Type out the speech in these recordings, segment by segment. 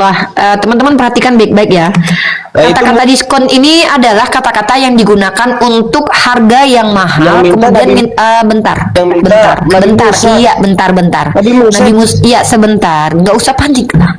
Wah, teman-teman perhatikan baik-baik ya. Kata-kata diskon ini adalah kata-kata yang digunakan untuk harga yang mahal. Kemudian bentar. Iya, bentar. Iya, sebentar. Nggak usah panik lah.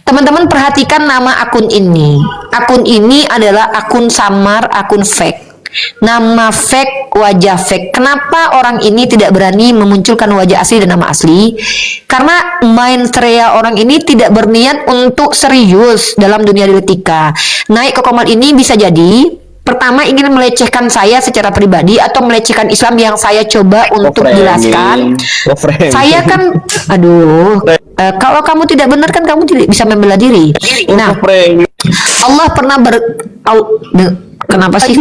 Teman-teman perhatikan nama akun ini. Akun ini adalah akun samar, akun fake. Nama fake, wajah fake. Kenapa orang ini tidak berani memunculkan wajah asli dan nama asli? Karena main ceria orang ini tidak berniat untuk serius dalam dunia dialetika. Naik ke komal ini bisa jadi pertama ingin melecehkan saya secara pribadi atau melecehkan Islam yang saya coba untuk jelaskan. Saya kan, kalau kamu tidak benar kan kamu tidak bisa membela diri. Nah, Allah pernah kenapa sih?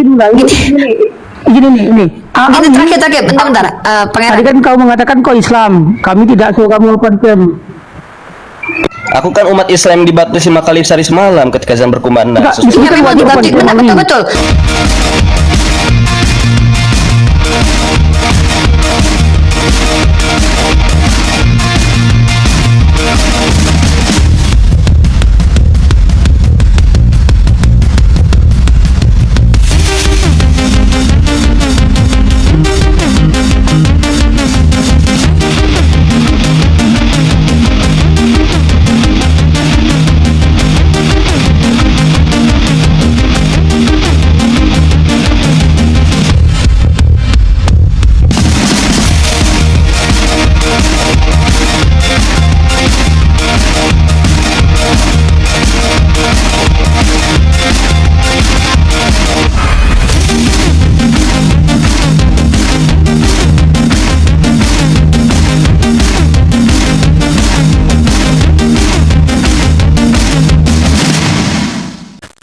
Gini nih. Ini terakhir, bentar. Tadi kan kau mengatakan kau Islam, kami tidak suruh kamu open cam. Aku kan umat Islam dibatasi 5 kali sehari semalam ketika azan berkumandang. Iya memang dibatasi, betul.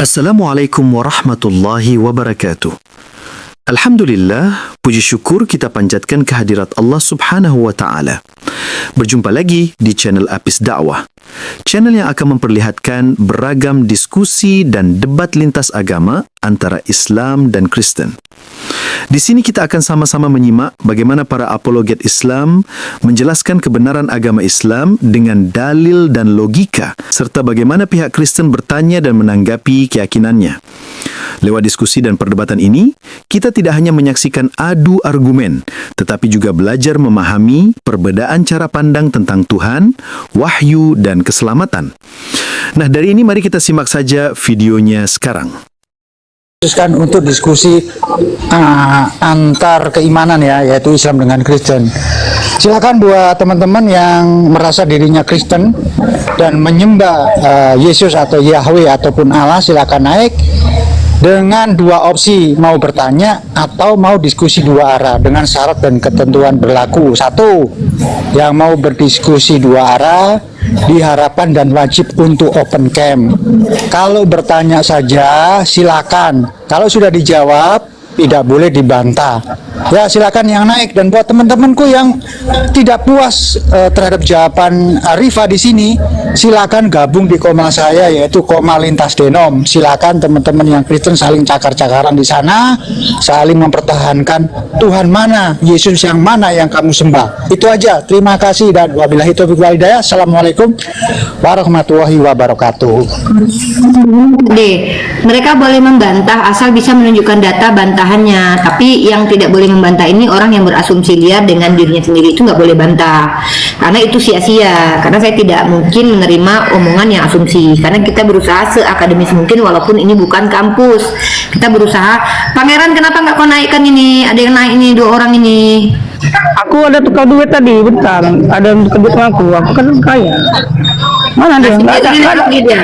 Assalamualaikum warahmatullahi wabarakatuh. Alhamdulillah, puji syukur kita panjatkan kehadirat Allah Subhanahu wa taala. Berjumpa lagi di channel Apis Dakwah. Channel yang akan memperlihatkan beragam diskusi dan debat lintas agama antara Islam dan Kristen. Di sini kita akan sama-sama menyimak bagaimana para apologet Islam menjelaskan kebenaran agama Islam dengan dalil dan logika, serta bagaimana pihak Kristen bertanya dan menanggapi keyakinannya. Lewat diskusi dan perdebatan ini, kita tidak hanya menyaksikan adu argumen, tetapi juga belajar memahami perbedaan cara pandang tentang Tuhan, wahyu, dan keselamatan. Nah, dari ini mari kita simak saja videonya sekarang. Untuk diskusi antar keimanan ya, yaitu Islam dengan Kristen. Silakan buat teman-teman yang merasa dirinya Kristen dan menyembah Yesus atau Yahweh ataupun Allah, silakan naik dengan dua opsi, mau bertanya atau mau diskusi dua arah dengan syarat dan ketentuan berlaku. Satu, yang mau berdiskusi dua arah diharapkan dan wajib untuk open cam. Kalau bertanya saja silakan, kalau sudah dijawab tidak boleh dibantah. Ya, silakan yang naik. Dan buat teman-temanku yang tidak puas terhadap jawaban Rifa di sini, silakan gabung di koma saya, yaitu koma lintas denom. Silakan teman-teman yang Kristen saling cakar-cakaran di sana, saling mempertahankan Tuhan mana, Yesus yang mana yang kamu sembah. Itu aja. Terima kasih dan wabillahi taufiq wal hidayah. Assalamualaikum warahmatullahi wabarakatuh. D. Mereka boleh membantah asal bisa menunjukkan data bantahannya, tapi yang tidak boleh membantah ini orang yang berasumsi liar dengan dirinya sendiri, itu nggak boleh bantah karena itu sia-sia. Karena saya tidak mungkin menerima omongan yang asumsi, karena kita berusaha seakademis mungkin walaupun ini bukan kampus. Kita berusaha. Pangeran, kenapa nggak kau naikkan ini? Ada yang naik ini, 2 orang ini. Aku ada tukar duit tadi, bentar. Ada yang tukar duit sama aku kan kaya. Mana dia?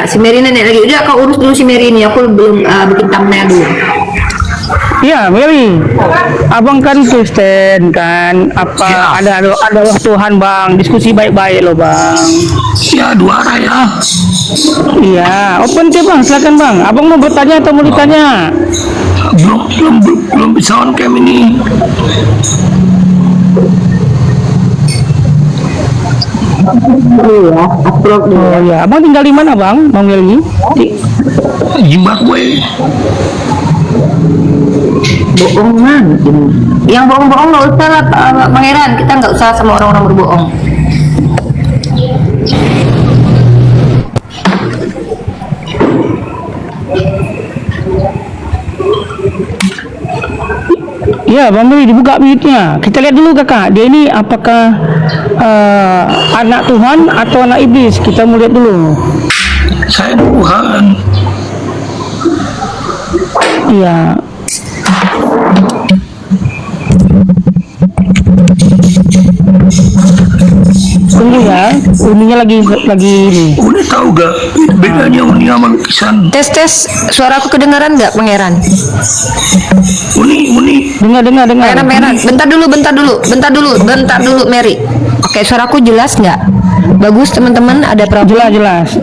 Si Mary nenek lagi. Udah kau urus dulu si Mary ini. Aku belum bikin thumbnail dulu. Iya, Mary. Abang kan Kristen kan? Apa ada Tuhan, Bang? Diskusi baik-baik loh, Bang. Ya, 2 arah ya. Iya, open cam, Bang. Silakan, Bang. Abang mau bertanya atau mau ditanya? Belum bisa on cam ini. Oh ya, Abang tinggal di mana, Bang? Bang Mary? Zimbabwe. Bohongan. Yang bohong-bohong nggak usah lah, Pangeran. Kita nggak usah sama orang-orang berbohong. Ya, Bang Beri dibuka begitu. Kita lihat dulu kakak, dia ini apakah anak Tuhan atau anak iblis? Kita mau lihat dulu. Saya Tuhan. Iya. Tunggu ya, uninya lagi ini. Uni tahu gak bedanya uni sama lukisan? Tes, suara aku kedengaran nggak, Pangeran? Uni. Dengar. Pangeran. Bentar dulu, Mary. Oke, suaraku jelas nggak? Bagus, teman-teman, ada problem? Jelas.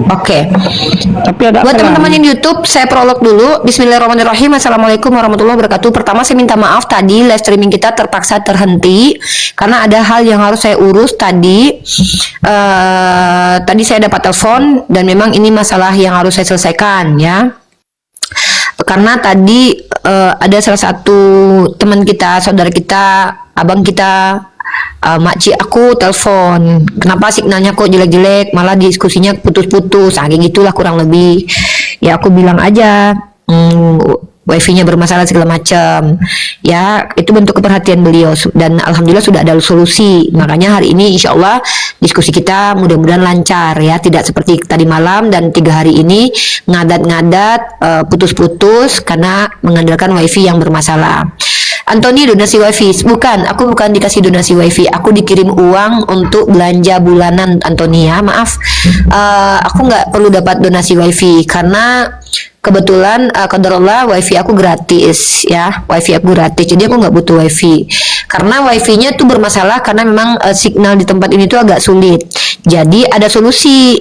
Oke. Tapi ada Buat teman-teman yang di YouTube, saya prolog dulu. Bismillahirrahmanirrahim. Assalamualaikum warahmatullahi wabarakatuh. Pertama saya minta maaf tadi live streaming kita terpaksa terhenti karena ada hal yang harus saya urus tadi. Tadi saya dapat telepon dan memang ini masalah yang harus saya selesaikan ya. Karena tadi ada salah satu teman kita, saudara kita, abang kita, makcik aku telepon, kenapa signalnya kok jelek-jelek, malah diskusinya putus-putus, kayak gitulah kurang lebih. Ya aku bilang aja, wifi-nya bermasalah segala macam. Ya itu bentuk keperhatian beliau dan alhamdulillah sudah ada solusi. Makanya hari ini insya Allah diskusi kita mudah-mudahan lancar ya, tidak seperti tadi malam dan 3 hari ini ngadat-ngadat, putus-putus karena mengandalkan wifi yang bermasalah. Antoni donasi wifi, bukan, aku bukan dikasih donasi wifi, aku dikirim uang untuk belanja bulanan Antoni ya, maaf, aku nggak perlu dapat donasi wifi karena kebetulan qadarullah wifi aku gratis ya, wifi aku gratis, jadi aku nggak butuh wifi karena wifi-nya tuh bermasalah karena memang signal di tempat ini tuh agak sulit. Jadi ada solusi,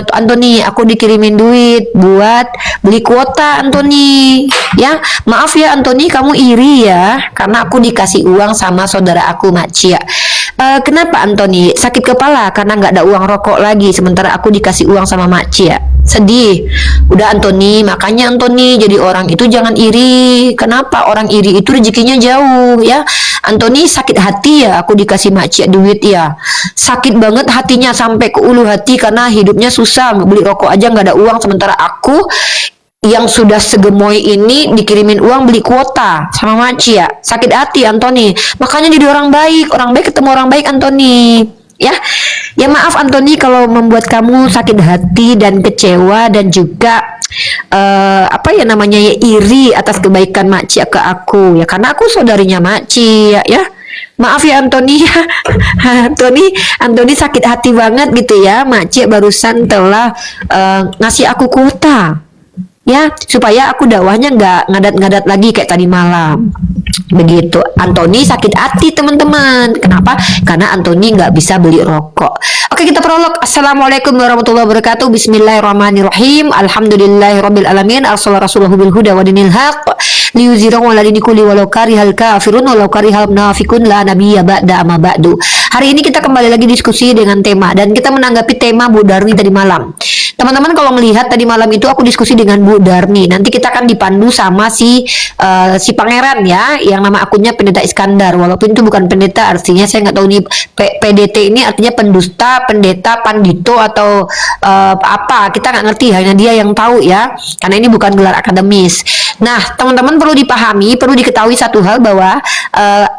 Antoni, aku dikirimin duit buat beli kuota Antoni ya. Maaf ya Antoni, kamu iri ya karena aku dikasih uang sama saudara aku Macia. Kenapa Antoni? Sakit kepala karena nggak ada uang rokok lagi sementara aku dikasih uang sama Macia. Sedih. Udah Antoni, makanya Antoni jadi orang itu jangan iri. Kenapa? Orang iri itu rezekinya jauh ya. Antoni sakit hati ya, aku dikasih Macia duit ya. Sakit banget hatinya sampai ke ulu hati karena hidupnya susah, beli rokok aja nggak ada uang sementara aku yang sudah segemoy ini dikirimin uang beli kuota sama Macia. Sakit hati Antoni. Makanya jadi orang baik ketemu orang baik Antoni. Ya maaf Antoni kalau membuat kamu sakit hati dan kecewa dan juga iri atas kebaikan Macia ke aku ya, karena aku saudarinya Macia ya. Maaf ya Antoni ya. Antoni sakit hati banget gitu ya. Macia barusan telah ngasih aku kuota ya supaya aku dakwahnya nggak ngadat-ngadat lagi kayak tadi malam. Begitu. Antoni sakit hati teman-teman. Kenapa? Karena Antoni nggak bisa beli rokok. Oke, kita prolog. Assalamualaikum warahmatullahi wabarakatuh. Bismillahirrahmanirrahim. Alhamdulillahirabbil alamin. Arsalah rasulahu bil huda wa dinil haq liyuzhirahu 'ala dini kulli walau karihal kafirun walau karihal munafiqun la nabiyya ba'da amma ba'du. Hari ini kita kembali lagi diskusi dengan tema dan kita menanggapi tema Bu Darni tadi malam. Teman-teman kalau melihat tadi malam itu aku diskusi dengan Bu Darni. Nanti kita akan dipandu sama si Pangeran ya, yang nama akunnya Pendeta Iskandar. Walaupun itu bukan pendeta, artinya saya nggak tahu nih PDT ini artinya pendusta, pendeta, pandito atau apa. Kita nggak ngerti, hanya dia yang tahu ya. Karena ini bukan gelar akademis. Nah, teman-teman perlu dipahami, perlu diketahui satu hal bahwa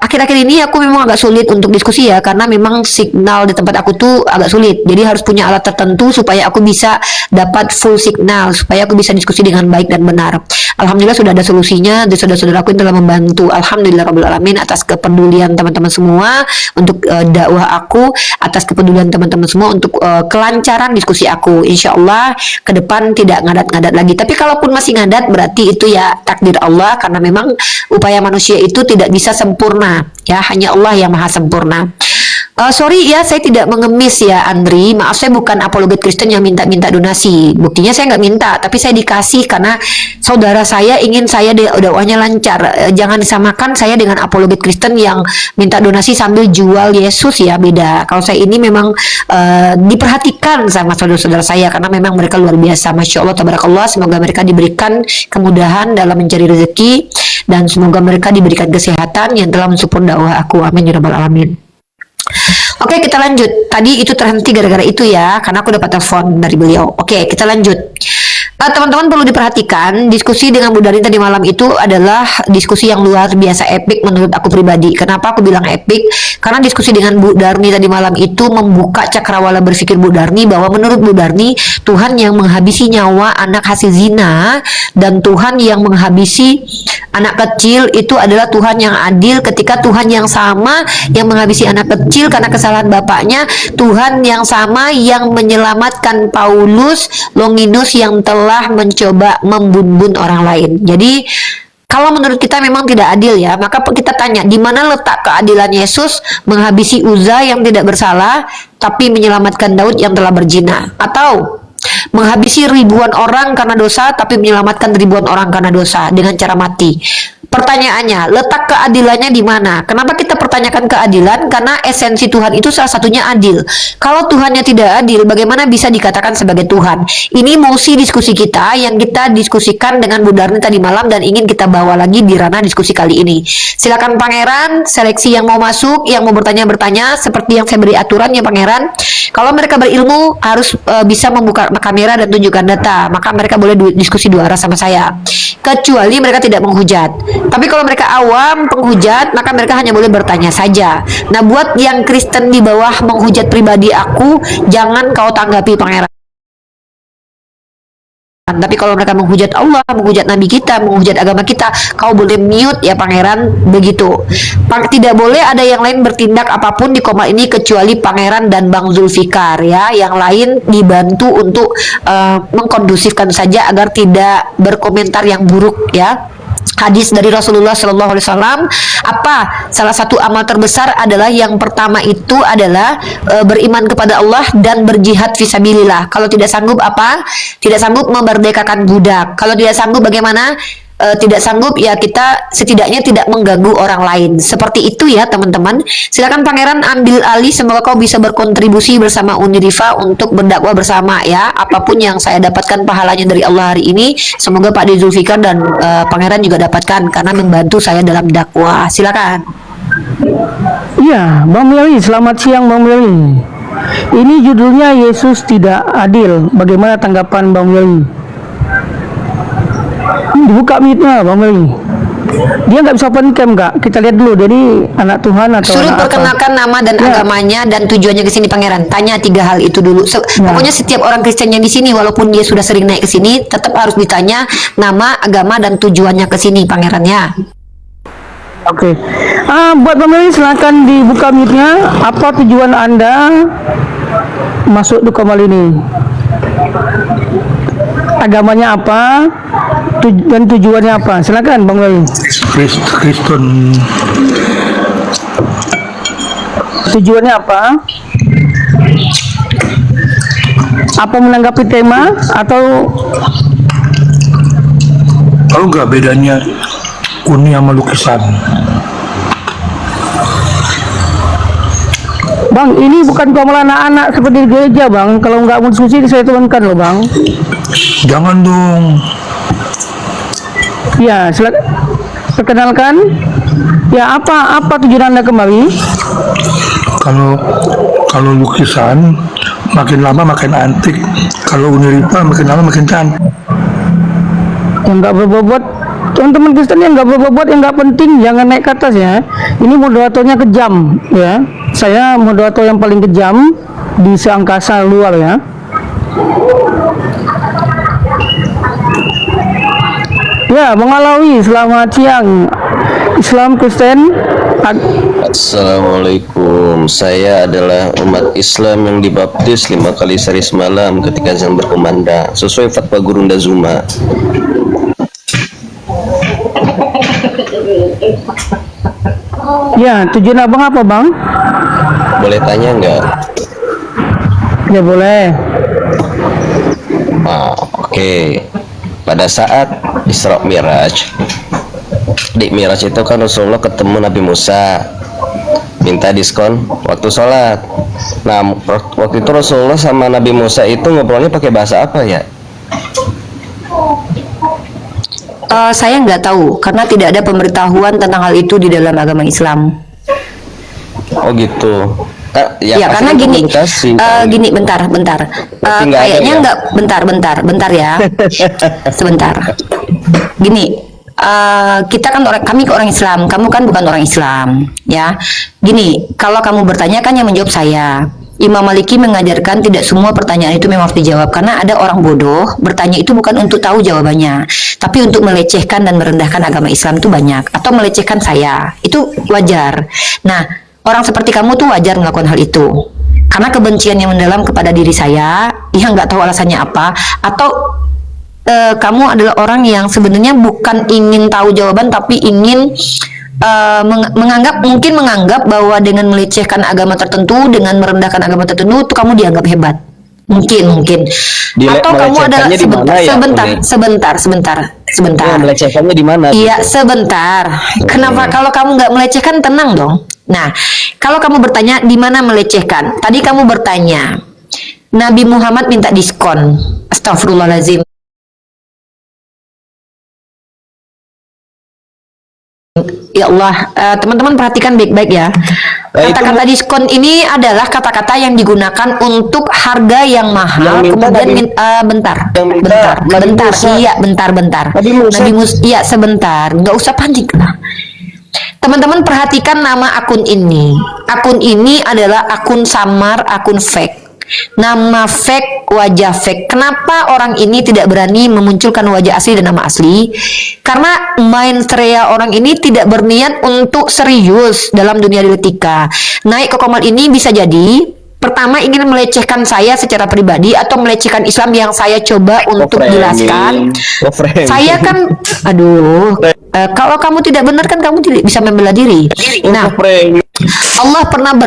akhir-akhir ini aku memang agak sulit untuk diskusi ya, karena memang signal di tempat aku tuh agak sulit. Jadi harus punya alat tertentu supaya aku bisa dapat full signal, supaya aku bisa diskusi dengan baik dan benar. Alhamdulillah sudah ada solusinya, dan saudara-saudaraku yang telah membantu. Alhamdulillah rabbil alamin atas kepedulian teman-teman semua untuk dakwah aku, atas kepedulian teman-teman semua untuk kelancaran diskusi aku. Insya Allah ke depan tidak ngadat-ngadat lagi. Tapi kalaupun masih ngadat berarti itu ya takdir Allah, karena memang upaya manusia itu tidak bisa sempurna ya, hanya Allah yang maha sempurna. Sorry ya, saya tidak mengemis ya Andri, maaf, saya bukan apologet Kristen yang minta-minta donasi. Buktinya saya nggak minta, tapi saya dikasih karena saudara saya ingin saya dakwahnya lancar. Jangan disamakan saya dengan apologet Kristen yang minta donasi sambil jual Yesus ya, beda. Kalau saya ini memang diperhatikan sama saudara-saudara saya karena memang mereka luar biasa, Masya Allah, tabarakallah. Semoga mereka diberikan kemudahan dalam mencari rezeki dan semoga mereka diberikan kesehatan yang telah mensupport dakwah aku, amin ya rabbal alamin. Oke, kita lanjut. Tadi itu terhenti gara-gara itu ya, karena aku dapat telepon dari beliau. Oke, kita lanjut. Teman-teman perlu diperhatikan, diskusi dengan Bu Darni tadi malam itu adalah diskusi yang luar biasa epik menurut aku pribadi. Kenapa aku bilang epik? Karena diskusi dengan Bu Darni tadi malam itu membuka cakrawala berpikir Bu Darni bahwa menurut Bu Darni, Tuhan yang menghabisi nyawa anak hasil zina dan Tuhan yang menghabisi anak kecil itu adalah Tuhan yang adil, ketika Tuhan yang sama yang menghabisi anak kecil karena kesalahan bapaknya, Tuhan yang sama yang menyelamatkan Paulus Longinus yang telah mencoba membunuh orang lain. Jadi kalau menurut kita memang tidak adil ya, maka kita tanya di mana letak keadilan Yesus menghabisi Uza yang tidak bersalah tapi menyelamatkan Daud yang telah berzina, atau menghabisi ribuan orang karena dosa tapi menyelamatkan ribuan orang karena dosa dengan cara mati. Pertanyaannya, letak keadilannya di mana? Kenapa kita pertanyakan keadilan? Karena esensi Tuhan itu salah satunya adil. Kalau Tuhannya tidak adil, bagaimana bisa dikatakan sebagai Tuhan? Ini mosi diskusi kita yang kita diskusikan dengan Bu Darni tadi malam dan ingin kita bawa lagi di ranah diskusi kali ini. Silakan Pangeran, seleksi yang mau masuk, yang mau bertanya seperti yang saya beri aturan ya Pangeran. Kalau mereka berilmu harus bisa membuka kamera dan tunjukkan data, maka mereka boleh diskusi dua arah sama saya. Kecuali mereka tidak menghujat. Tapi kalau mereka awam penghujat, maka mereka hanya boleh bertanya saja. Nah, buat yang Kristen di bawah menghujat pribadi aku, jangan kau tanggapi Pangeran. Tapi kalau mereka menghujat Allah, menghujat Nabi kita, menghujat agama kita, kau boleh mute ya Pangeran, begitu. Tidak boleh ada yang lain bertindak apapun di koma ini kecuali Pangeran dan Bang Zulfikar ya. Yang lain dibantu untuk mengkondusifkan saja agar tidak berkomentar yang buruk ya. Hadis dari Rasulullah Shallallahu Alaihi Wasallam, apa salah satu amal terbesar adalah yang pertama itu adalah beriman kepada Allah dan berjihad fisabilillah. Kalau tidak sanggup apa? Tidak sanggup memerdekakan budak. Kalau tidak sanggup bagaimana? Tidak sanggup ya kita setidaknya tidak mengganggu orang lain. Seperti itu ya teman-teman. Silakan Pangeran ambil alih, semoga kau bisa berkontribusi bersama Unirifa untuk berdakwah bersama ya. Apapun yang saya dapatkan pahalanya dari Allah hari ini, semoga Pak De Zulfikar dan Pangeran juga dapatkan karena membantu saya dalam dakwah. Silakan. Iya, Bang Meli, selamat siang Bang Meli. Ini judulnya Yesus tidak adil. Bagaimana tanggapan Bang Meli? Dibuka mic-nya Bang Meli. Dia nggak bisa open cam Kak. Kita lihat dulu. Jadi anak Tuhan atau suruh anak perkenalkan apa? nama dan agamanya dan tujuannya ke sini Pangeran. Tanya 3 hal itu dulu. Pokoknya setiap orang Kristen yang di sini walaupun dia sudah sering naik ke sini tetap harus ditanya nama, agama dan tujuannya ke sini Pangeran ya. Oke. Buat Bang Meli silakan dibuka mic-nya. Apa tujuan Anda masuk di Komal ini? Agamanya apa? Dan tujuannya apa? Silakan Bang Meli. Kristen. Tujuannya apa? Apa menanggapi tema atau Tahu nggak bedanya uni sama lukisan? Bang, ini bukan komal anak-anak seperti di gereja Bang. Kalau nggak mau diskusi saya turunkan loh Bang. Jangan dong. Ya, silakan perkenalkan. Ya, apa tujuan Anda kemari? Kalau lukisan makin lama makin antik. Kalau Unirifa makin lama makin cantik. Yang nggak berbobot, teman-teman Kristen yang nggak berbobot, yang nggak penting, jangan naik ke atas ya. Ini moderatornya kejam ya. Saya moderator yang paling kejam di seangkasa luar ya. Ya, Bang Alawi, selamat siang. Islam Kristen. Assalamualaikum. Saya adalah umat Islam yang dibaptis 5 kali sehari semalam ketika azan berkumandang sesuai fatwa Gurunda Zuma. Ya, tujuan abang apa Bang? Boleh tanya nggak? Ya boleh. Oke. Pada saat Isra Miraj, di Miraj itu kan Rasulullah ketemu Nabi Musa, minta diskon waktu sholat. Nah, waktu itu Rasulullah sama Nabi Musa itu ngobrolnya pakai bahasa apa ya? Saya nggak tahu karena tidak ada pemberitahuan tentang hal itu di dalam agama Islam. Oh gitu. Ya, pasti karena kan gini, komunikasi, kan? gini, bentar. Berarti nggak ada Kayaknya ya? nggak, bentar ya, sebentar. Gini, kita kan kami orang Islam, kamu kan bukan orang Islam, ya. Gini, kalau kamu bertanya kan yang menjawab saya. Imam Maliki mengajarkan tidak semua pertanyaan itu memang harus dijawab, karena ada orang bodoh bertanya itu bukan untuk tahu jawabannya, tapi untuk melecehkan dan merendahkan agama Islam itu banyak, atau melecehkan saya, itu wajar. Nah, orang seperti kamu tuh wajar melakukan hal itu, karena kebencian yang mendalam kepada diri saya, yang nggak tahu alasannya apa, atau kamu adalah orang yang sebenarnya bukan ingin tahu jawaban, tapi ingin menganggap bahwa dengan melecehkan agama tertentu, dengan merendahkan agama tertentu, itu kamu dianggap hebat. Mungkin. Atau kamu adalah melecehkannya di mana ya, sebentar. Ya, melecehkannya di mana? Iya, sebentar. Kenapa kalau kamu nggak melecehkan, tenang dong. Nah, kalau kamu bertanya di mana melecehkan, tadi kamu bertanya Nabi Muhammad minta diskon. Astagfirullahaladzim. Ya Allah, teman-teman perhatikan baik-baik ya. Kata-kata diskon ini adalah kata-kata yang digunakan untuk harga yang mahal. Kemudian bentar. Iya, bentar. Nabi Musa, iya sebentar. Nggak usah panik lah. Teman-teman perhatikan nama akun ini. Akun ini adalah akun samar, akun fake. Nama fake, wajah fake. Kenapa orang ini tidak berani memunculkan wajah asli dan nama asli? Karena mindset orang ini tidak berniat untuk serius dalam dunia dialetika. Naik ke komal ini bisa jadi pertama ingin melecehkan saya secara pribadi, atau melecehkan Islam yang saya coba untuk jelaskan. Saya kan, kalau kamu tidak benar kan kamu tidak bisa membela diri. Nah, Allah pernah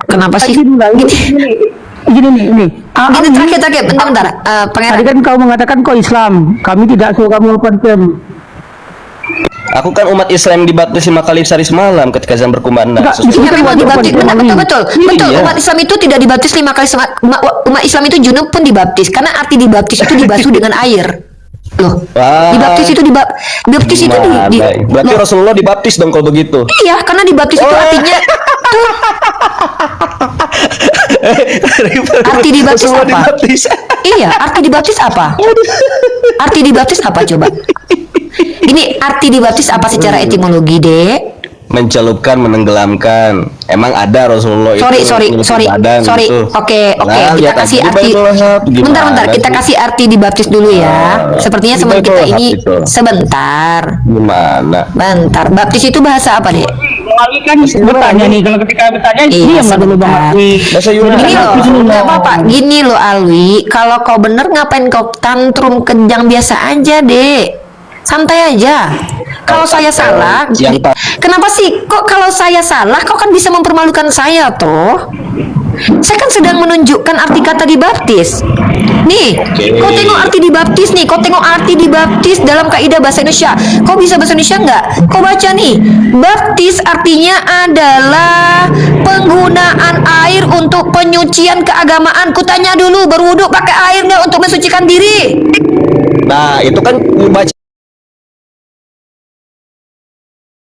kenapa sih? Gini nih. Gini terakhir, bentar. Pangeran. Tadi kan kau mengatakan kau Islam, kami tidak suka kamu konfirm. Aku kan umat Islam dibaptis 5 kali sehari semalam ketika zaman berkumandang. Iya, memang dibaptis. Betul. Iya. Umat Islam itu tidak dibaptis 5 kali umat Islam itu junub pun dibaptis, karena arti dibaptis itu dibasuh dengan air. Loh, dibaptis itu berarti Rasulullah dibaptis dong kalau begitu. Iya, karena dibaptis itu artinya arti dibaptis apa? Iya, arti dibaptis apa? Arti dibaptis apa coba? Ini arti dibaptis apa secara etimologi, Dek? Mencelupkan, menenggelamkan. Emang ada Rasulullah itu. Sorry. Gitu. Oke. Kita kasih arti. Bentar. Kita kasih arti dibaptis dulu ya. Sepertinya semua kita ini sebentar. Gimana? Bentar. Baptis itu bahasa apa, Dek? Kan bertanya nih, kalau ketika bertanya Iya, diam dulu Bang Alwi. Bahasa Yunani. Gini loh, nggak apa-apa. Gini loh Alwi, kalau kau bener ngapain kau tantrum kejang biasa aja, Dek. Santai aja. Kalau saya salah, kenapa sih? Kok kalau saya salah, kau kan bisa mempermalukan saya toh? Saya kan sedang menunjukkan arti kata dibaptis. Nih, kau tengok arti dibaptis nih. Kau tengok arti dibaptis dalam kaidah bahasa Indonesia. Kau bisa bahasa Indonesia nggak? Kau baca nih. Baptis artinya adalah penggunaan air untuk penyucian keagamaan. Kutanya dulu, berwuduk pakai air nggak untuk mensucikan diri? Nah, itu kan baca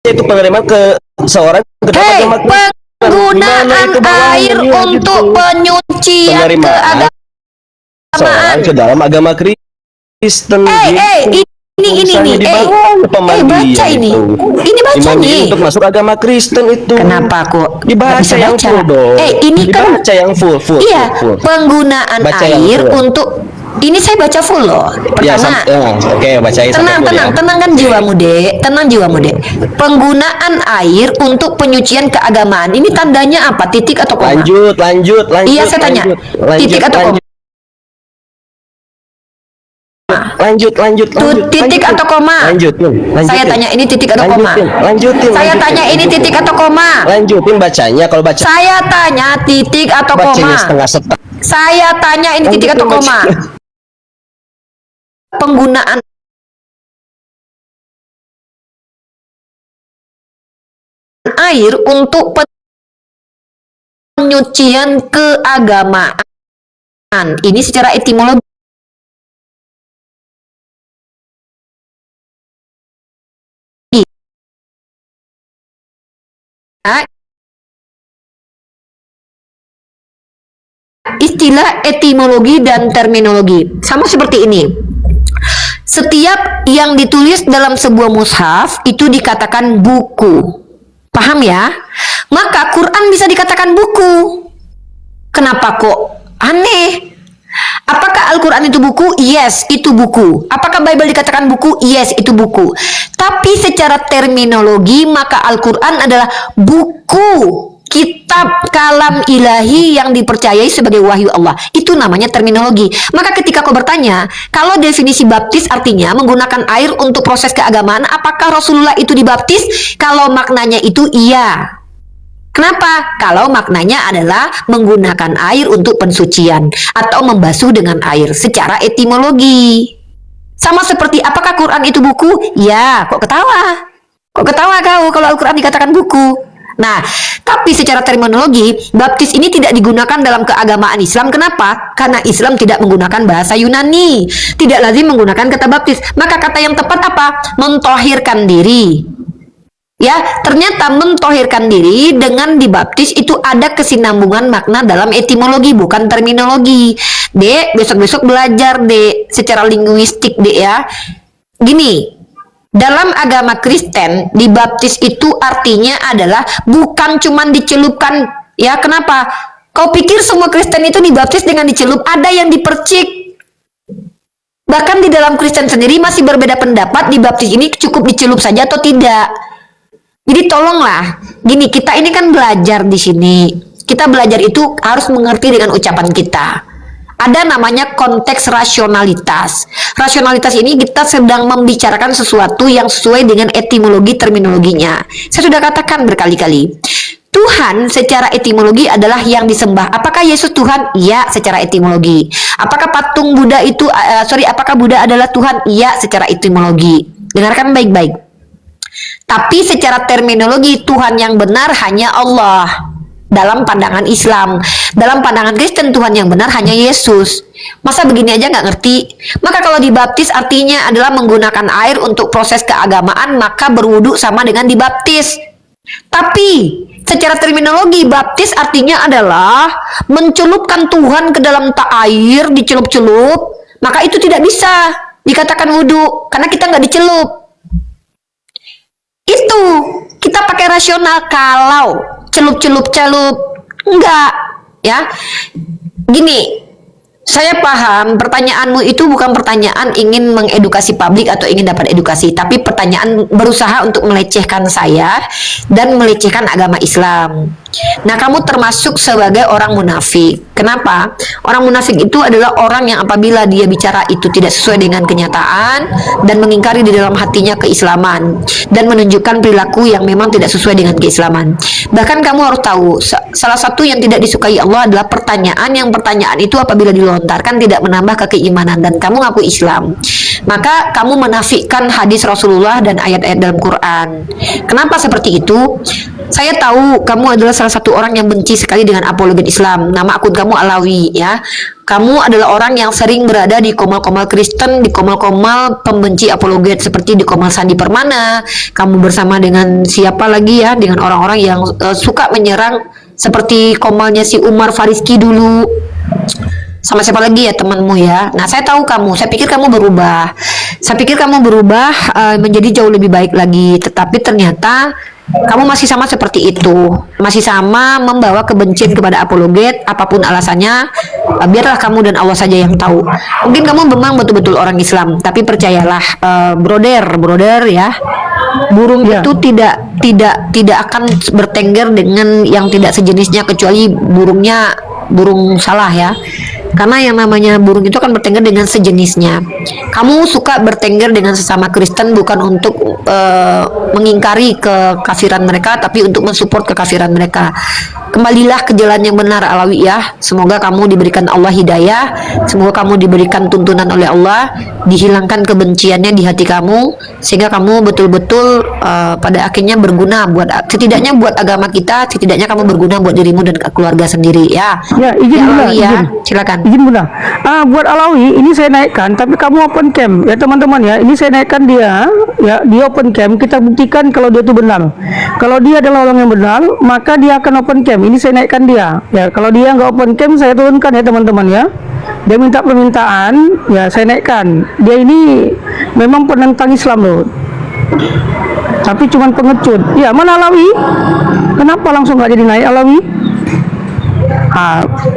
itu penerimaan ke seorang penggunaan air untuk penyucian keagamaan seorang ke dalam agama Kristen. Ini baca ini. Ini baca nih. Untuk masuk agama Kristen itu. Kenapa kok dibaca yang full dong? Ini kan dibaca yang full. Iya, penggunaan air untuk ini saya baca full loh. Pertama, bacain. Tenangkan jiwamu, Dek. Tenang jiwamu, Dek. Penggunaan air untuk penyucian keagamaan. Ini tandanya apa? Titik atau koma? Lanjut. Iya, saya tanya. Titik atau koma? Lanjut. Titik atau koma? Lanjutin. Saya tanya ini titik atau koma? Saya tanya ini titik atau koma? Lanjutin bacanya. Kalau baca. Saya tanya titik atau koma? Bacanya setengah. Saya tanya ini titik atau koma? Penggunaan air untuk penyucian keagamaan. Ini secara etimologi. istilah etimologi dan terminologi. Sama seperti ini. Setiap yang ditulis dalam sebuah mushaf itu dikatakan buku. Paham ya? Maka Quran bisa dikatakan buku. Kenapa kok aneh? Apakah Al-Quran itu buku? Yes, itu buku. Apakah Bible dikatakan buku? Yes, itu buku. Tapi secara terminologi, maka Al-Quran adalah buku, kitab kalam ilahi yang dipercayai sebagai wahyu Allah. Itu namanya terminologi. Maka ketika kau bertanya, kalau definisi baptis artinya menggunakan air untuk proses keagamaan, apakah Rasulullah itu dibaptis? Kalau maknanya itu iya. Kenapa? Kalau maknanya adalah menggunakan air untuk pensucian atau membasuh dengan air secara etimologi. Sama seperti apakah Quran itu buku? Ya, kok ketawa? Kok ketawa kau kalau Al-Quran dikatakan buku? Nah, tapi secara terminologi, baptis ini tidak digunakan dalam keagamaan Islam. Kenapa? Karena Islam tidak menggunakan bahasa Yunani. Tidak lazim menggunakan kata baptis. Maka kata yang tepat apa? Mentohirkan diri. Ya, ternyata mentohirkan diri dengan dibaptis itu ada kesinambungan makna dalam etimologi, bukan terminologi. Dek, besok-besok belajar, Dek, secara linguistik, Dek ya. Gini, dalam agama Kristen, dibaptis itu artinya adalah bukan cuman dicelupkan. Ya, kenapa? Kau pikir semua Kristen itu dibaptis dengan dicelup? Ada yang dipercik. Bahkan di dalam Kristen sendiri masih berbeda pendapat, dibaptis ini cukup dicelup saja atau tidak. Jadi tolonglah, gini, kita ini kan belajar di sini. Kita belajar itu harus mengerti dengan ucapan kita. Ada namanya konteks rasionalitas. Rasionalitas ini kita sedang membicarakan sesuatu yang sesuai dengan etimologi terminologinya. Saya sudah katakan berkali-kali. Tuhan secara etimologi adalah yang disembah. Apakah Yesus Tuhan? Iya, secara etimologi. Apakah patung Buddha itu, apakah Buddha adalah Tuhan? Iya, secara etimologi. Dengarkan baik-baik. Tapi secara terminologi Tuhan yang benar hanya Allah. Dalam pandangan Islam, dalam pandangan Kristen Tuhan yang benar hanya Yesus. Masa begini aja nggak ngerti? Maka kalau dibaptis artinya adalah menggunakan air untuk proses keagamaan, maka berwudu sama dengan dibaptis. Tapi secara terminologi baptis artinya adalah mencelupkan Tuhan ke dalam air, dicelup-celup, maka itu tidak bisa dikatakan wudu karena kita nggak dicelup. Itu kita pakai rasional. Kalau celup-celup-celup enggak, ya. Gini, saya paham pertanyaanmu itu bukan pertanyaan ingin mengedukasi publik atau ingin dapat edukasi, tapi pertanyaan berusaha untuk melecehkan saya dan melecehkan agama Islam. Nah, kamu termasuk sebagai orang munafik. Kenapa? Orang munafik itu adalah orang yang apabila dia bicara itu tidak sesuai dengan kenyataan dan mengingkari di dalam hatinya keislaman dan menunjukkan perilaku yang memang tidak sesuai dengan keislaman. Bahkan kamu harus tahu, salah satu yang tidak disukai Allah adalah pertanyaan itu apabila dilontarkan tidak menambah keimanan dan kamu ngaku Islam. Maka kamu menafikan hadis Rasulullah dan ayat-ayat dalam Quran. Kenapa seperti itu? Saya tahu kamu adalah salah satu orang yang benci sekali dengan apologet Islam. Nama akun kamu Alawi, ya. Kamu adalah orang yang sering berada di komal-komal Kristen, di komal-komal pembenci apologet seperti di komal Sandi Permana. Kamu bersama dengan siapa lagi ya? Dengan orang-orang yang suka menyerang seperti komalnya si Umar Fariski dulu. Sama siapa lagi ya temanmu ya. Nah, saya tahu kamu, saya pikir kamu berubah. Saya pikir kamu berubah menjadi jauh lebih baik lagi. Tetapi ternyata kamu masih sama seperti itu. Masih sama membawa kebencian kepada apologet, apapun alasannya. Biarlah kamu dan Allah saja yang tahu. Mungkin kamu memang betul-betul orang Islam, tapi percayalah, brother ya. Burung itu tidak akan bertengger dengan yang tidak sejenisnya kecuali burung salah ya. Karena yang namanya burung itu akan bertengger dengan sejenisnya. Kamu suka bertengger dengan sesama Kristen bukan untuk mengingkari kekafiran mereka, tapi untuk mensupport kekafiran mereka. Kembalilah ke jalan yang benar, Alawi ya. Semoga kamu diberikan Allah hidayah, semoga kamu diberikan tuntunan oleh Allah, dihilangkan kebenciannya di hati kamu, sehingga kamu betul-betul pada akhirnya berguna setidaknya buat agama kita, setidaknya kamu berguna buat dirimu dan keluarga sendiri ya. Ya, izin Bunda, ya. izin. Silakan. Izin Bunda. Buat Alawi ini saya naikkan, tapi kamu open cam ya teman-teman ya. Ini saya naikkan dia, ya dia open cam. Kita buktikan kalau dia itu benar. Kalau dia adalah orang yang benar, maka dia akan open cam. Ini saya naikkan dia. Ya, kalau dia nggak open cam, saya turunkan ya teman-teman ya. Dia minta permintaan, ya saya naikkan. Dia ini memang penentang Islam loh. Tapi cuman pengecut. Ya, mana Alawi? Kenapa langsung nggak jadi naik Alawi?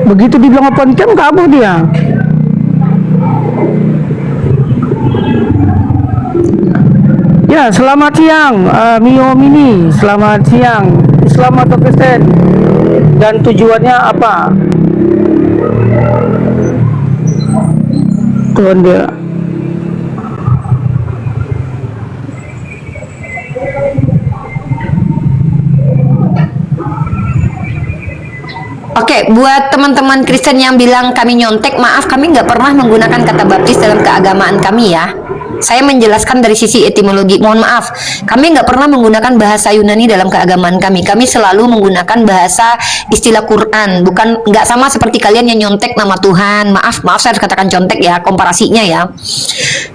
Begitu dibilang open cam, kabur dia. Ya, selamat siang Mio Mini, selamat siang. Islam atau Kristen dan tujuannya apa? Tuhan dia. Oke, buat teman-teman Kristen yang bilang kami nyontek, maaf, kami nggak pernah menggunakan kata baptis dalam keagamaan kami ya. Saya menjelaskan dari sisi etimologi, mohon maaf, kami nggak pernah menggunakan bahasa Yunani dalam keagamaan kami. Kami selalu menggunakan bahasa istilah Quran, bukan nggak sama seperti kalian yang nyontek nama Tuhan. Maaf, saya harus katakan contek ya, komparasinya ya.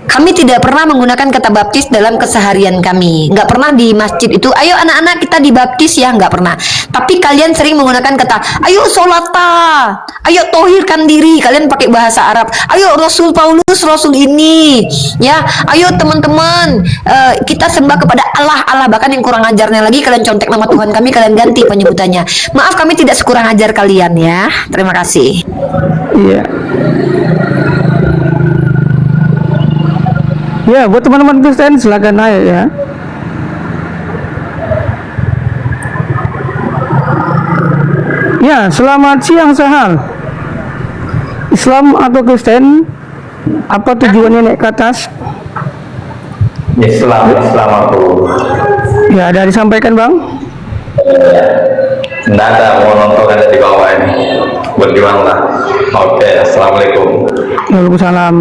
Kami tidak pernah menggunakan kata baptis dalam keseharian kami. Nggak pernah di masjid itu, ayo anak-anak kita dibaptis ya, nggak pernah. Tapi kalian sering menggunakan kata, ayo sholata, ayo tohirkan diri. Kalian pakai bahasa Arab. Ayo Rasul Paulus, Rasul ini, ya. Ayo teman-teman, kita sembah kepada Allah. Bahkan yang kurang ajarnya lagi, kalian contek nama Tuhan kami, kalian ganti penyebutannya. Maaf, kami tidak sekurang ajar kalian ya. Terima kasih. Iya. Ya, buat teman-teman Kristen silakan naik ya. Ya, selamat siang Sahal. Islam atau Kristen? Apa tujuannya naik ke atas? Islam aku. Ya, ada disampaikan Bang. Tidak ada, mau nonton ada di bawah ini. Berjuang lah. Oke, assalamualaikum. Waalaikumsalam.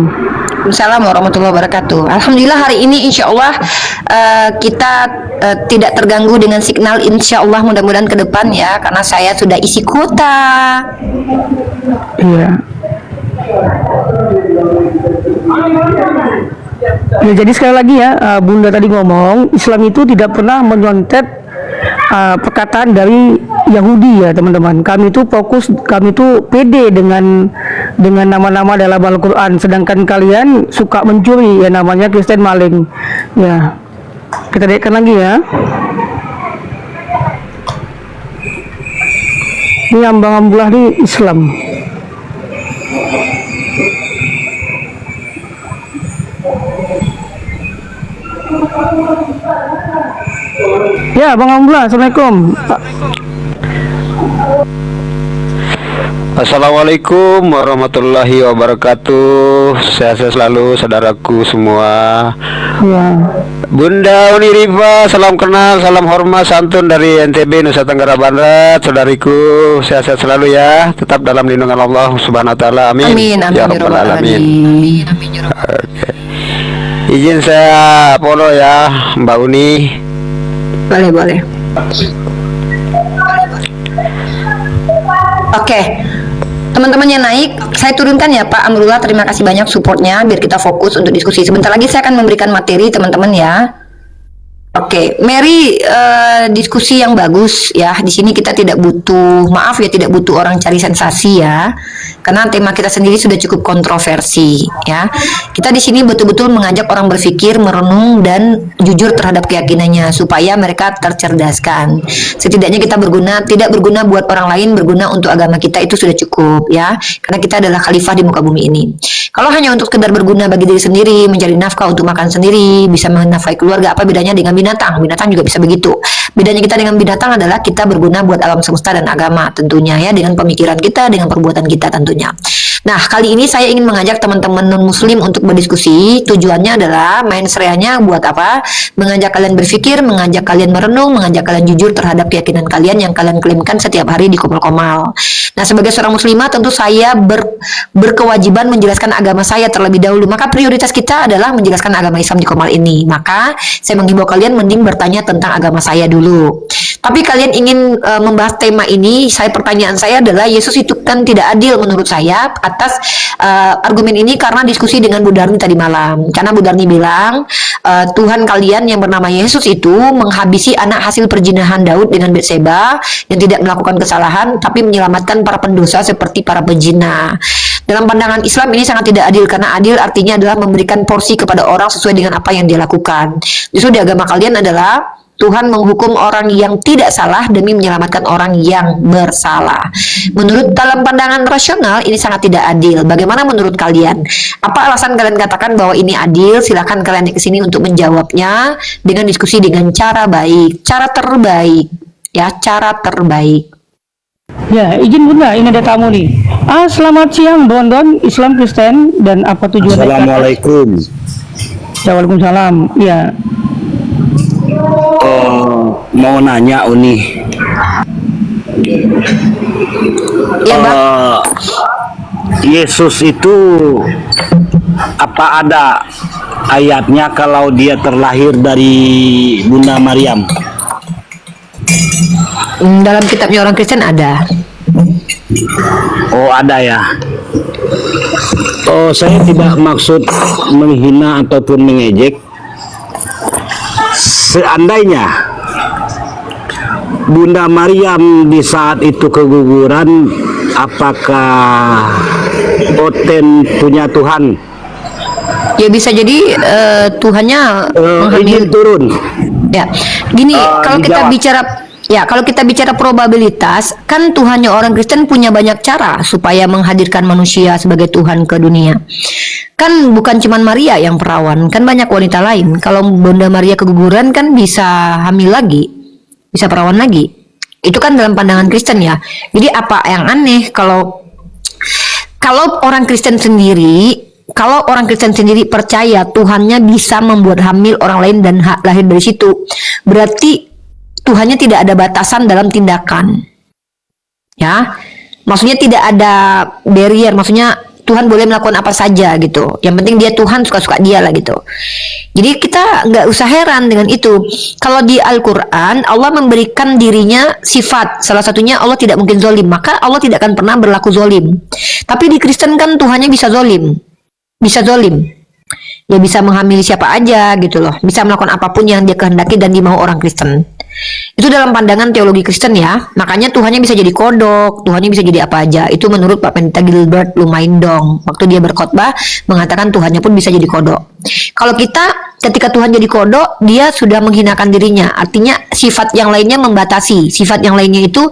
Assalamualaikum warahmatullahi wabarakatuh. Alhamdulillah hari ini insya Allah kita tidak terganggu dengan signal, insya Allah mudah-mudahan ke depan ya, karena saya sudah isi kuota. Iya. Ya, jadi sekali lagi ya, Bunda tadi ngomong Islam itu tidak pernah menyontet perkataan dari Yahudi ya teman-teman. Kami itu fokus, kami itu pede dengan nama-nama dalam Al-Quran, sedangkan kalian suka mencuri ya, namanya Kristen maling ya. Kita lihatkan lagi ya. Ini ambang-ambang di Islam. Ya, Bang Amblah, Assalamualaikum. Assalamualaikum warahmatullahi wabarakatuh. Sehat selalu saudaraku semua. Ya. Bunda Uniriva, salam kenal, salam hormat santun dari NTB Nusa Tenggara Barat. Saudariku, sehat-sehat selalu ya. Tetap dalam lindungan Allah Subhanahu wa taala. Amin. Amin, amin, Ya rabbal alamin. Oke. Izin saya follow ya Mbak Uni. Boleh. Oke, teman-teman yang naik, saya turunkan ya Pak Amrullah. Terima kasih banyak supportnya, biar kita fokus untuk diskusi. Sebentar lagi saya akan memberikan materi teman-teman ya. Oke, Mary, diskusi yang bagus ya. Di sini kita tidak butuh, maaf ya, tidak butuh orang cari sensasi ya. Karena tema kita sendiri sudah cukup kontroversi ya. Kita di sini betul-betul mengajak orang berpikir, merenung dan jujur terhadap keyakinannya supaya mereka tercerdaskan. Setidaknya kita berguna, tidak berguna buat orang lain, berguna untuk agama kita, itu sudah cukup ya. Karena kita adalah khalifah di muka bumi ini. Kalau hanya untuk sekedar berguna bagi diri sendiri, mencari nafkah untuk makan sendiri, bisa menafkahi keluarga, apa bedanya dengan binatang? Binatang juga bisa begitu. Bedanya kita dengan binatang adalah kita berguna buat alam semesta dan agama tentunya ya, dengan pemikiran kita, dengan perbuatan kita tentunya. Nah, kali ini saya ingin mengajak teman-teman non-muslim untuk berdiskusi. Tujuannya adalah main sereanya buat apa? Mengajak kalian berpikir, mengajak kalian merenung, mengajak kalian jujur terhadap keyakinan kalian yang kalian klaimkan setiap hari di Komal-Komal. Nah, sebagai seorang muslimah tentu saya berkewajiban menjelaskan agama saya terlebih dahulu. Maka prioritas kita adalah menjelaskan agama Islam di Komal ini. Maka saya menghimbau kalian mending bertanya tentang agama saya dulu. Tapi kalian ingin membahas tema ini, pertanyaan saya adalah Yesus itu kan tidak adil menurut saya atas argumen ini karena diskusi dengan Bu Darni tadi malam. Karena Bu Darni bilang Tuhan kalian yang bernama Yesus itu menghabisi anak hasil perjinahan Daud dengan Betseba yang tidak melakukan kesalahan tapi menyelamatkan para pendosa seperti para pezina. Dalam pandangan Islam ini sangat tidak adil karena adil artinya adalah memberikan porsi kepada orang sesuai dengan apa yang dia lakukan. Justru di agama kalian adalah Tuhan menghukum orang yang tidak salah demi menyelamatkan orang yang bersalah. Menurut dalam pandangan rasional ini sangat tidak adil. Bagaimana menurut kalian? Apa alasan kalian katakan bahwa ini adil? Silakan kalian ke sini untuk menjawabnya dengan diskusi dengan cara baik, cara terbaik, ya, cara terbaik. Ya, izin Bunda, ini ada tamu nih. Selamat siang, Don Islam Kristen dan apa tujuan? Assalamualaikum. Waalaikumsalam. Ya. Mau nanya Uni. Ya, Bang. Yesus itu apa ada ayatnya kalau dia terlahir dari Bunda Maryam? Dalam kitabnya orang Kristen ada. Oh, ada ya. Oh, saya tidak maksud menghina ataupun mengejek. Seandainya Bunda Maryam di saat itu keguguran, apakah Oten punya Tuhan? Ya bisa jadi Tuhannya izin turun. Ya, gini kalau kita bicara kalau kita bicara probabilitas, kan Tuhannya orang Kristen punya banyak cara supaya menghadirkan manusia sebagai Tuhan ke dunia. Kan bukan cuman Maria yang perawan, kan banyak wanita lain. Kalau Bunda Maria keguguran kan bisa hamil lagi, bisa perawan lagi. Itu kan dalam pandangan Kristen ya. Jadi apa yang aneh kalau orang Kristen sendiri, kalau orang Kristen sendiri percaya Tuhannya bisa membuat hamil orang lain dan lahir dari situ, berarti Tuhannya tidak ada batasan dalam tindakan. Ya. Maksudnya tidak ada barrier, maksudnya Tuhan boleh melakukan apa saja gitu. Yang penting dia Tuhan, suka-suka dia lah gitu. Jadi kita nggak usah heran dengan itu. Kalau di Al-Quran Allah memberikan dirinya sifat, salah satunya Allah tidak mungkin zolim, maka Allah tidak akan pernah berlaku zolim. Tapi di Kristen kan Tuhannya bisa zolim, ya bisa menghamili siapa aja gitu loh, bisa melakukan apapun yang dia kehendaki dan dimau orang Kristen. Itu dalam pandangan teologi Kristen ya. Makanya Tuhannya bisa jadi kodok, Tuhannya bisa jadi apa aja. Itu menurut Pak Pendeta Gilbert Lumaindong. Waktu dia berkhotbah mengatakan Tuhannya pun bisa jadi kodok. Kalau kita ketika Tuhan jadi kodok, dia sudah menghinakan dirinya. Artinya sifat yang lainnya membatasi. Sifat yang lainnya itu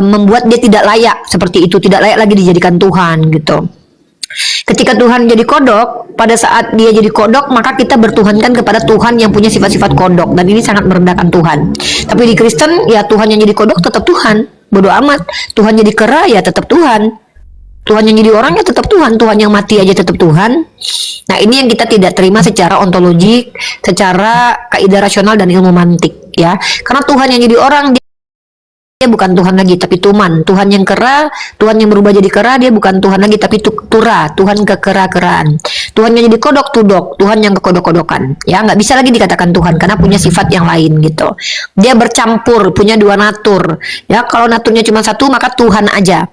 membuat dia tidak layak seperti itu, tidak layak lagi dijadikan Tuhan gitu. Ketika Tuhan jadi kodok, pada saat dia jadi kodok, maka kita bertuhankan kepada Tuhan yang punya sifat-sifat kodok, dan ini sangat merendahkan Tuhan. Tapi di Kristen, ya Tuhan yang jadi kodok tetap Tuhan, bodoh amat. Tuhan jadi kera, ya tetap Tuhan. Tuhan yang jadi orang, ya tetap Tuhan. Tuhan yang mati aja tetap Tuhan. Nah, ini yang kita tidak terima secara ontologik, secara kaidah rasional dan ilmu mantik, ya. Karena Tuhan yang jadi orang, dia bukan Tuhan lagi tapi tuman. Tuhan yang kera, Tuhan yang berubah jadi kera, dia bukan Tuhan lagi tapi tura, Tuhan kekera-keraan. Tuhan yang jadi kodok, tudok, Tuhan yang kekodok-kodokan. Ya, nggak bisa lagi dikatakan Tuhan karena punya sifat yang lain gitu. Dia bercampur, punya dua natur. Ya, kalau naturnya cuma satu maka Tuhan aja.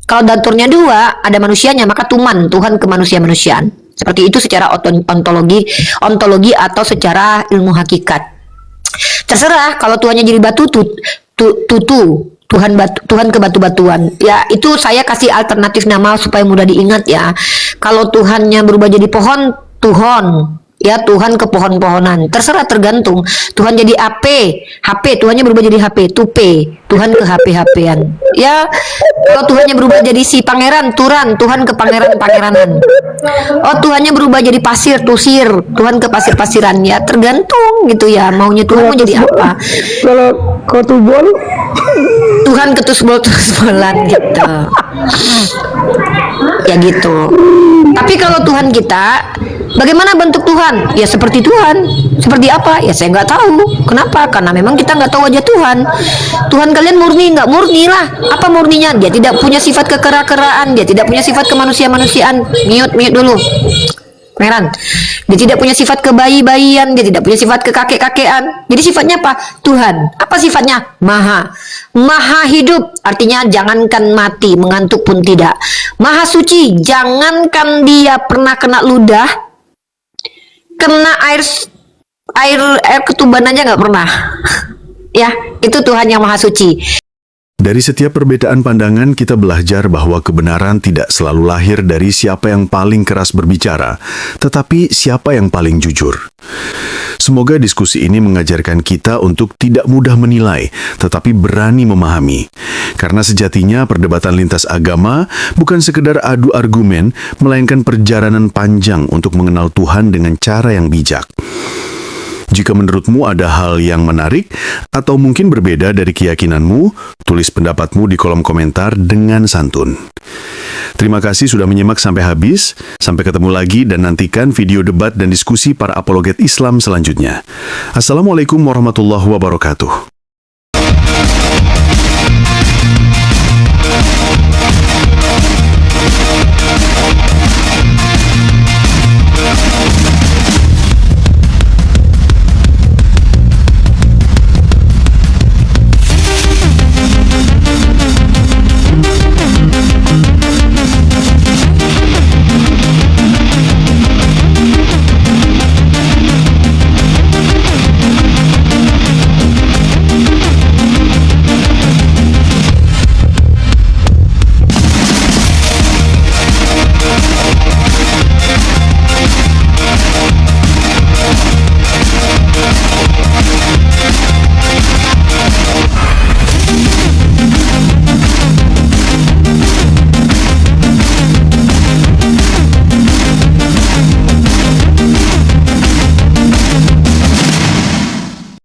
Kalau naturnya dua, ada manusianya, maka tuman, Tuhan kemanusia-manusiaan. Seperti itu secara ontologi atau secara ilmu hakikat. Terserah kalau Tuhannya jadi batu, Tuhan ke batu-batuan. Ya, itu saya kasih alternatif nama supaya mudah diingat ya. Kalau Tuhannya berubah jadi pohon, Tuhon. Ya, Tuhan ke pohon-pohonan. Terserah, tergantung. Tuhan jadi HP, Tuhannya berubah jadi HP, tupe. Tuhan ke HP-HPan. Ya, kalau Tuhannya berubah jadi si pangeran, Turan, Tuhan ke pangeran-pangeranan. Oh, Tuhannya berubah jadi pasir, tusir, Tuhan ke pasir-pasiran. Ya, tergantung gitu ya. Maunya Tuhan mau jadi apa? Kalau tubol, Tuhan ke tusbol-tusbolan gitu. Ya gitu. Tapi kalau Tuhan kita, bagaimana bentuk Tuhan? Ya seperti Tuhan. Seperti apa? Ya saya nggak tahu. Kenapa? Karena memang kita nggak tahu wajah Tuhan. Tuhan kalian murni nggak? Murni lah. Apa murninya? Dia tidak punya sifat kekera-keraan. Dia tidak punya sifat kemanusia-manusiaan. Mute dulu. Pangeran. Dia tidak punya sifat kebayi-bayian, dia tidak punya sifat kekakek-kakean. Jadi sifatnya apa? Tuhan. Apa sifatnya? Maha. Maha hidup, artinya jangankan mati, mengantuk pun tidak. Maha suci, jangankan dia pernah kena ludah, kena air ketuban aja nggak pernah. Ya, itu Tuhan yang Maha Suci. Dari setiap perbedaan pandangan, kita belajar bahwa kebenaran tidak selalu lahir dari siapa yang paling keras berbicara, tetapi siapa yang paling jujur. Semoga diskusi ini mengajarkan kita untuk tidak mudah menilai, tetapi berani memahami. Karena sejatinya perdebatan lintas agama bukan sekedar adu argumen, melainkan perjalanan panjang untuk mengenal Tuhan dengan cara yang bijak. Jika menurutmu ada hal yang menarik atau mungkin berbeda dari keyakinanmu, tulis pendapatmu di kolom komentar dengan santun. Terima kasih sudah menyimak sampai habis. Sampai ketemu lagi dan nantikan video debat dan diskusi para apologet Islam selanjutnya. Assalamualaikum warahmatullahi wabarakatuh.